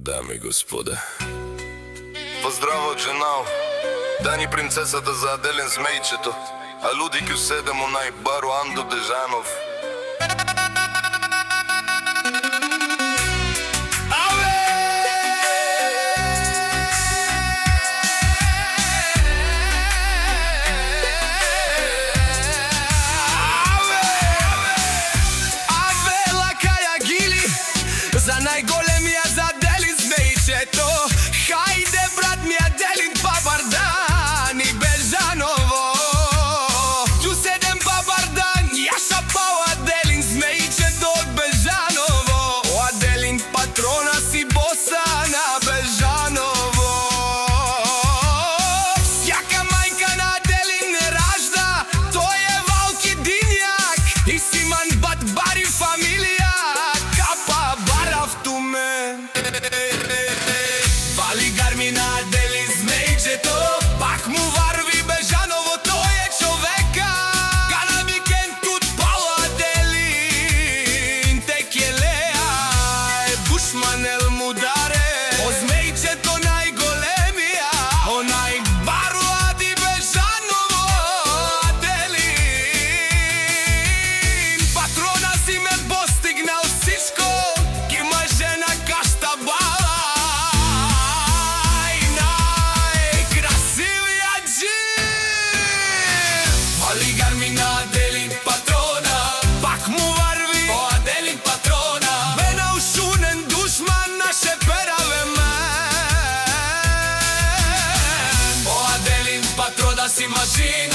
Дами и господа, поздраво од Женао, Дани принцесата за Аделин Змејчето, а луди ќу седем у најбару Андо Дежанов. За најголемија за Аделин Змејчето, хајде брат ми Аделин Бабардан и Бежаново. Ќу седем Бабардан, ја шапао Аделин Змејчето од Бежаново. О Аделин патрона си боса на Бежаново. Јака мајка на Аделин не ражда, тој е Валки Динјак и Симан Батбари фамилија. Вали гарми на Аделин Змејчето, пак му варви Бежаново, тој е човека. Гана викенд тут пало Аделин, текелеа е бушманел мударе. О Змејчето најголемија, онај бару Ади Бежаново. Аделин патрона си ме постигнал сишко, ки маже на кашта бала. На Аделин патрона, пак му варви, о Аделин патрона. Бена ушунен душман наше пераве мен. О Аделин патрона си машина.